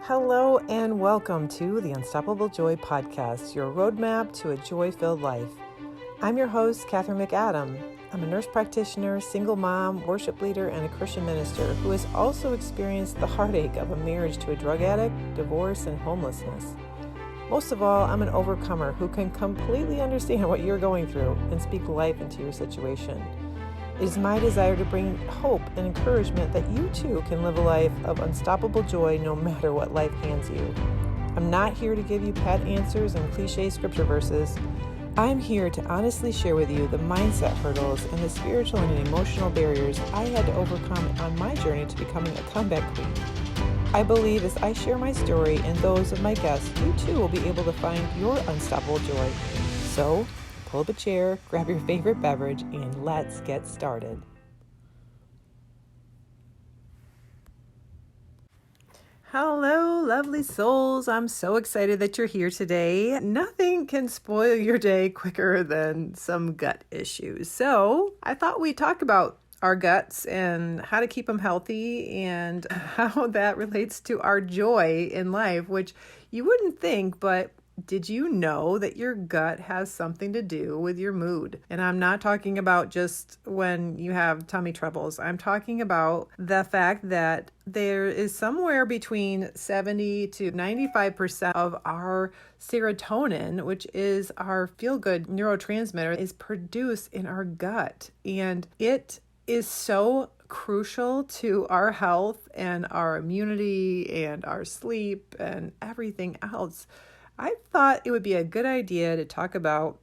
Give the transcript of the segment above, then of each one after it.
Hello and welcome to the Unstoppable Joy Podcast, your roadmap to a joy-filled life. I'm your host, Catherine McAdam. I'm a nurse practitioner, single mom, worship leader, and a Christian minister who has also experienced the heartache of a marriage to a drug addict, divorce, and homelessness. Most of all, I'm an overcomer who can completely understand what you're going through and speak life into your situation. It is my desire to bring hope and encouragement that you too can live a life of unstoppable joy no matter what life hands you. I'm not here to give you pat answers and cliche scripture verses. I'm here to honestly share with you the mindset hurdles and the spiritual and emotional barriers I had to overcome on my journey to becoming a comeback queen. I believe as I share my story and those of my guests, you too will be able to find your unstoppable joy. So, pull up a chair, grab your favorite beverage, and let's get started. Hello, lovely souls. I'm so excited that you're here today. Nothing can spoil your day quicker than some gut issues. So I thought we'd talk about our guts and how to keep them healthy and how that relates to our joy in life, which you wouldn't think, but did you know that your gut has something to do with your mood? And I'm not talking about just when you have tummy troubles. I'm talking about the fact that there is somewhere between 70 to 95% of our serotonin, which is our feel-good neurotransmitter, is produced in our gut. And it is so crucial to our health and our immunity and our sleep and everything else. I thought it would be a good idea to talk about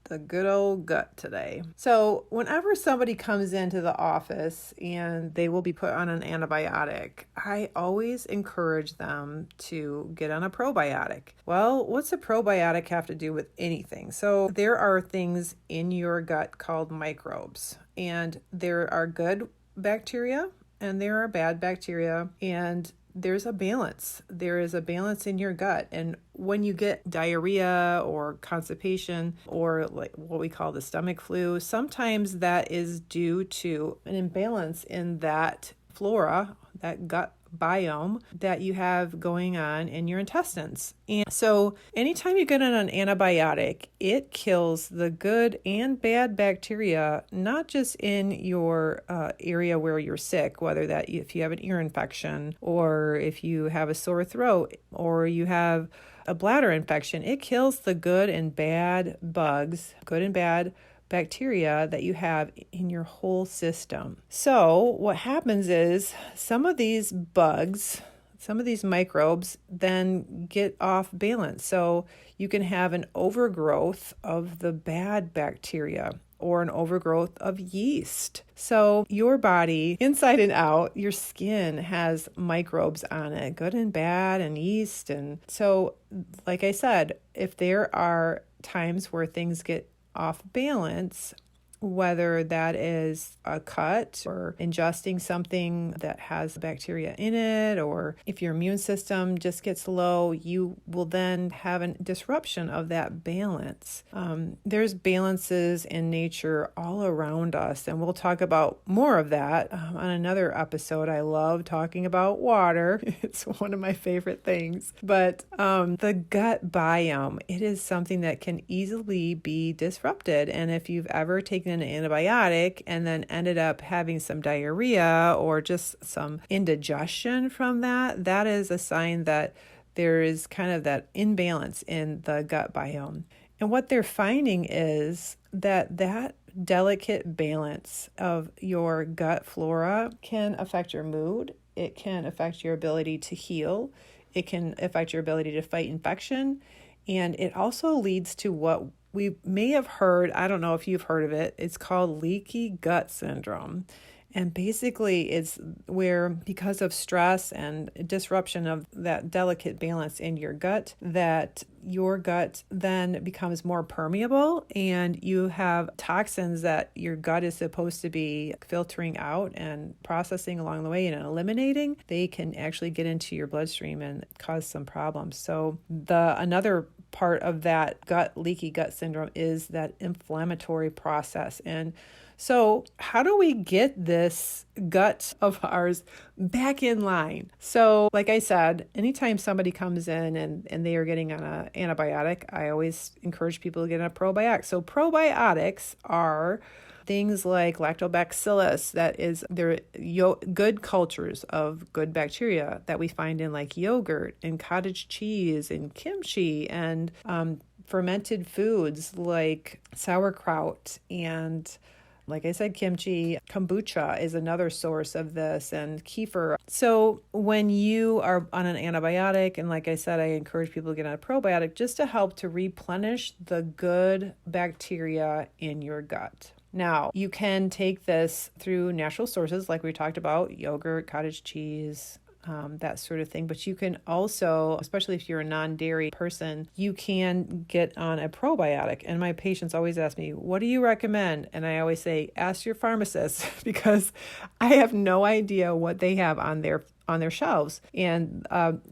the good old gut today. So whenever somebody comes into the office and they will be put on an antibiotic, I always encourage them to get on a probiotic. Well, what's a probiotic have to do with anything? So there are things in your gut called microbes, and there are good bacteria and there are bad bacteria, and there's a balance. There is a balance in your gut. And when you get diarrhea or constipation or like what we call the stomach flu, sometimes that is due to an imbalance in that flora, that gut biome that you have going on in your intestines. And so anytime you get on an antibiotic, it kills the good and bad bacteria, not just in your area where you're sick, whether that if you have an ear infection or if you have a sore throat or you have a bladder infection. It kills the good and bad bugs, good and bad bacteria that you have in your whole system. So what happens is some of these bugs, some of these microbes then get off balance. So you can have an overgrowth of the bad bacteria or an overgrowth of yeast. So your body, inside and out, your skin has microbes on it, good and bad and yeast. And so, like I said, if there are times where things get off balance, whether that is a cut or ingesting something that has bacteria in it, or if your immune system just gets low, you will then have a disruption of that balance. There's balances in nature all around us, and we'll talk about more of that on another episode. I love talking about water. It's one of my favorite things. But the gut biome, it is something that can easily be disrupted. And if you've ever taken an antibiotic and then ended up having some diarrhea or just some indigestion from that, that is a sign that there is kind of that imbalance in the gut biome. And what they're finding is that delicate balance of your gut flora can affect your mood. It can affect your ability to heal. It can affect your ability to fight infection. And it also leads to what we may have heard, I don't know if you've heard of it, it's called leaky gut syndrome. And basically it's where, because of stress and disruption of that delicate balance in your gut, that your gut then becomes more permeable and you have toxins that your gut is supposed to be filtering out and processing along the way and eliminating. They can actually get into your bloodstream and cause some problems. So another part of that leaky gut syndrome is that inflammatory process. And So how do we get this gut of ours back in line? So like I said, anytime somebody comes in and they are getting on an antibiotic, I always encourage people to get on a probiotic. So probiotics are things like lactobacillus, they're good cultures of good bacteria that we find in like yogurt and cottage cheese and kimchi and fermented foods like sauerkraut and, like I said, kimchi. Kombucha is another source of this, and kefir. So when you are on an antibiotic, and like I said, I encourage people to get on a probiotic just to help to replenish the good bacteria in your gut. Now, you can take this through natural sources like we talked about, yogurt, cottage cheese, that sort of thing. But you can also, especially if you're a non-dairy person, you can get on a probiotic. And my patients always ask me, what do you recommend? And I always say, ask your pharmacist because I have no idea what they have on their shelves. And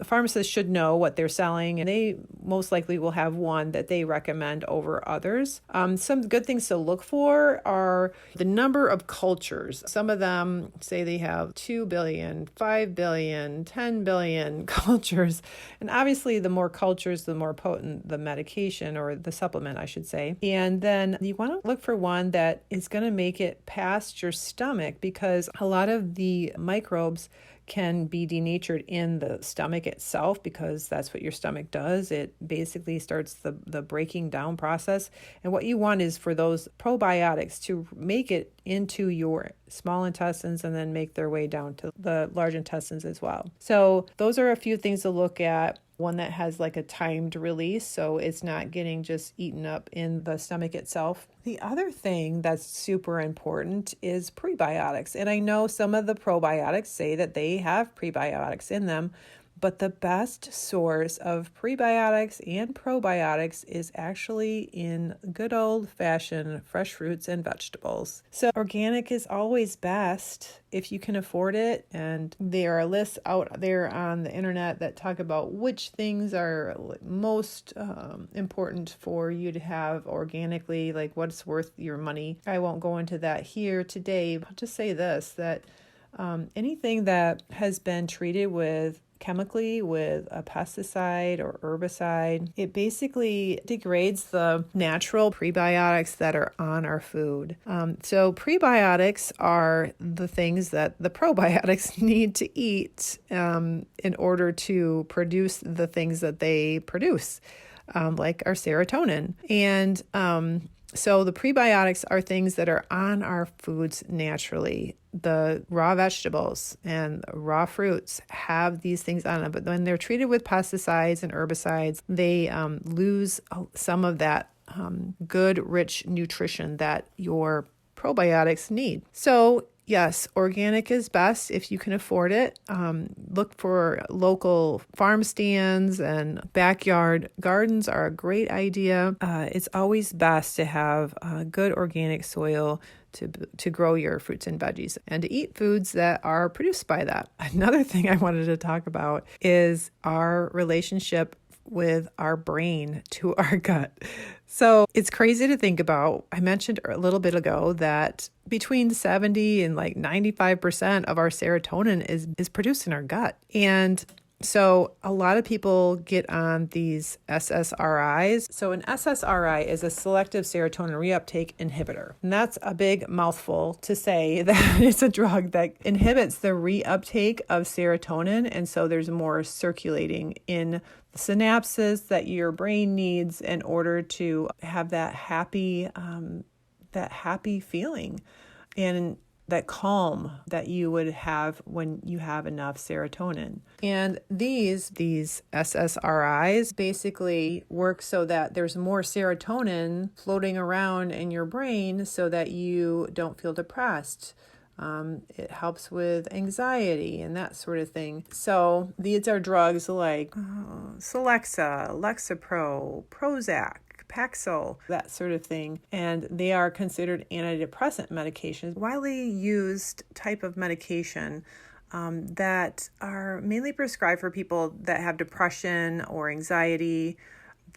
pharmacists should know what they're selling, and they most likely will have one that they recommend over others. Some good things to look for are the number of cultures. Some of them say they have 2 billion, 5 billion, 10 billion cultures. And obviously, the more cultures, the more potent the medication or the supplement, I should say. And then you want to look for one that is going to make it past your stomach, because a lot of the microbes can be denatured in the stomach itself, because that's what your stomach does. It basically starts the breaking down process. And what you want is for those probiotics to make it into your small intestines and then make their way down to the large intestines as well. So those are a few things to look at. One that has like a timed release, so it's not getting just eaten up in the stomach itself. The other thing that's super important is prebiotics. And I know some of the probiotics say that they have prebiotics in them, but the best source of prebiotics and probiotics is actually in good old-fashioned fresh fruits and vegetables. So organic is always best if you can afford it. And there are lists out there on the internet that talk about which things are most important for you to have organically, like what's worth your money. I won't go into that here today, but I'll just say this, that anything that has been treated chemically with a pesticide or herbicide, it basically degrades the natural prebiotics that are on our food. So prebiotics are the things that the probiotics need to eat in order to produce the things that they produce, like our serotonin. And so the prebiotics are things that are on our foods naturally. The raw vegetables and raw fruits have these things on them, but when they're treated with pesticides and herbicides, they lose some of that good, rich nutrition that your probiotics need. So yes, organic is best if you can afford it. Look for local farm stands, and backyard gardens are a great idea. It's always best to have good organic soil to grow your fruits and veggies and to eat foods that are produced by that. Another thing I wanted to talk about is our relationship with our brain to our gut. So it's crazy to think about. I mentioned a little bit ago that between 70 and like 95% of our serotonin is produced in our gut. And so a lot of people get on these SSRIs. So an SSRI is a selective serotonin reuptake inhibitor. And that's a big mouthful to say that it's a drug that inhibits the reuptake of serotonin. And so there's more circulating in the synapses that your brain needs in order to have that happy feeling and that calm that you would have when you have enough serotonin. And these SSRIs basically work so that there's more serotonin floating around in your brain so that you don't feel depressed. It helps with anxiety and that sort of thing. So these are drugs like Celexa, Lexapro, Prozac, Paxil, that sort of thing. And they are considered antidepressant medications, widely used type of medication that are mainly prescribed for people that have depression or anxiety,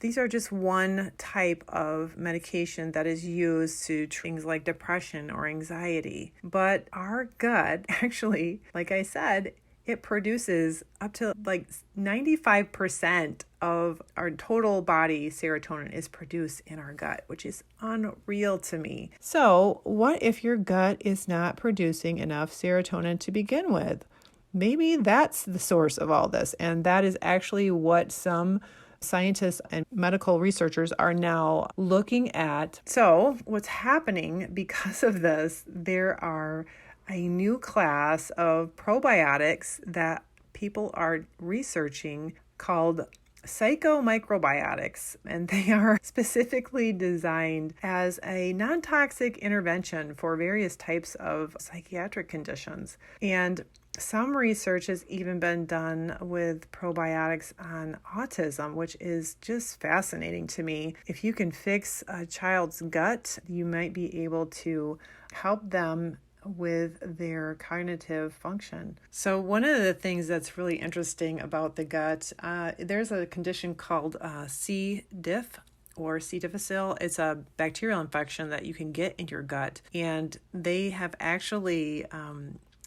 these are just one type of medication that is used to treat things like depression or anxiety. But our gut actually, like I said, it produces up to like 95% of our total body serotonin is produced in our gut, which is unreal to me. So what if your gut is not producing enough serotonin to begin with? Maybe that's the source of all this. And that is actually what some scientists and medical researchers are now looking at. So what's happening because of this, there are a new class of probiotics that people are researching called psychomicrobiotics, and they are specifically designed as a non-toxic intervention for various types of psychiatric conditions. And some research has even been done with probiotics on autism, which is just fascinating to me. If you can fix a child's gut, you might be able to help them with their cognitive function. So one of the things that's really interesting about the gut, there's a condition called C. diff or C. difficile. It's a bacterial infection that you can get in your gut. And they have actually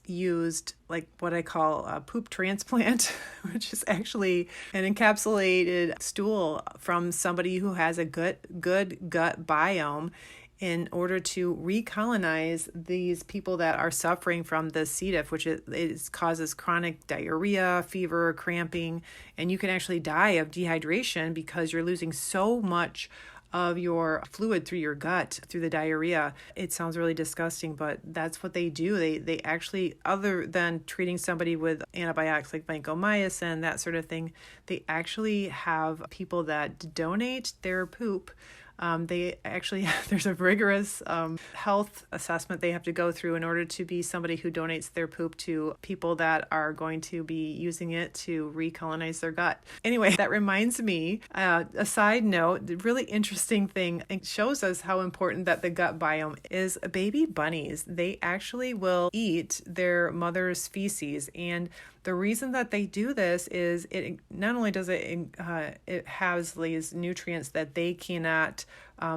used like what I call a poop transplant, which is actually an encapsulated stool from somebody who has a good gut biome, in order to recolonize these people that are suffering from the C. diff, which causes chronic diarrhea, fever, cramping, and you can actually die of dehydration because you're losing so much of your fluid through your gut, through the diarrhea. It sounds really disgusting, but that's what they do. They actually, other than treating somebody with antibiotics like vancomycin, that sort of thing, they actually have people that donate their poop. They actually, there's a rigorous health assessment they have to go through in order to be somebody who donates their poop to people that are going to be using it to recolonize their gut. Anyway, that reminds me, a side note, the really interesting thing, it shows us how important that the gut biome is. Baby bunnies, they actually will eat their mother's feces, and the reason that they do this is it not only does it has these nutrients that they cannot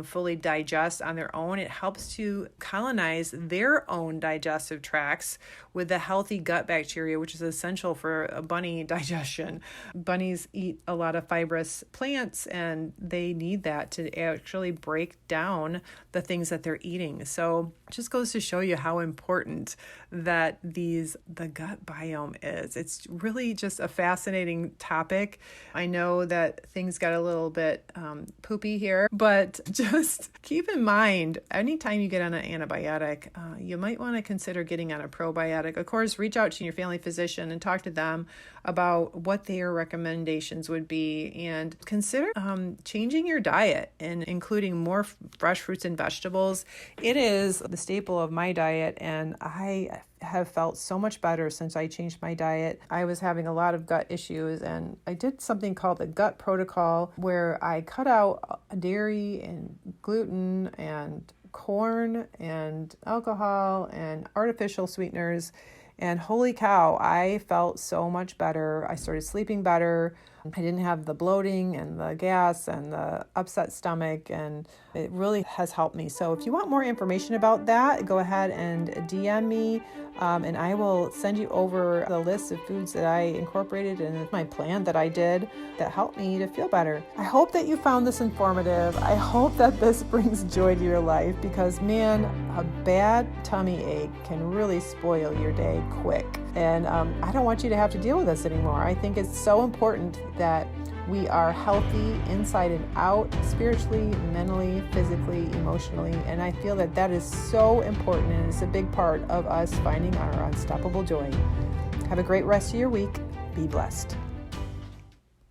fully digest on their own, it helps to colonize their own digestive tracts with the healthy gut bacteria, which is essential for a bunny digestion. Bunnies eat a lot of fibrous plants, and they need that to actually break down the things that they're eating. So it just goes to show you how important that the gut biome is. It's really just a fascinating topic. I know that things got a little bit poopy here, but just keep in mind, anytime you get on an antibiotic, you might want to consider getting on a probiotic. Of course, reach out to your family physician and talk to them about what their recommendations would be, and consider changing your diet and including more fresh fruits and vegetables. It is the staple of my diet, and I have felt so much better since I changed my diet. I was having a lot of gut issues, and I did something called the gut protocol, where I cut out dairy and gluten and corn and alcohol and artificial sweeteners. And holy cow, I felt so much better. I started sleeping better. I didn't have the bloating and the gas and the upset stomach, and it really has helped me. So if you want more information about that, go ahead and DM me, and I will send you over the list of foods that I incorporated in my plan that I did that helped me to feel better. I hope that you found this informative. I hope that this brings joy to your life, because man, a bad tummy ache can really spoil your day quick. And I don't want you to have to deal with this anymore. I think it's so important that we are healthy inside and out, spiritually, mentally, physically, emotionally. And I feel that that is so important, and it's a big part of us finding our unstoppable joy. Have a great rest of your week. Be blessed.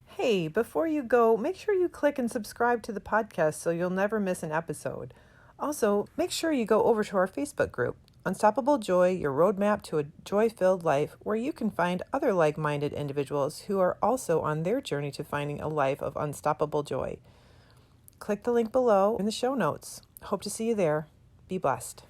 Hey, before you go, make sure you click and subscribe to the podcast so you'll never miss an episode. Also, make sure you go over to our Facebook group, Unstoppable Joy, your roadmap to a joy-filled life, where you can find other like-minded individuals who are also on their journey to finding a life of unstoppable joy. Click the link below in the show notes. Hope to see you there. Be blessed.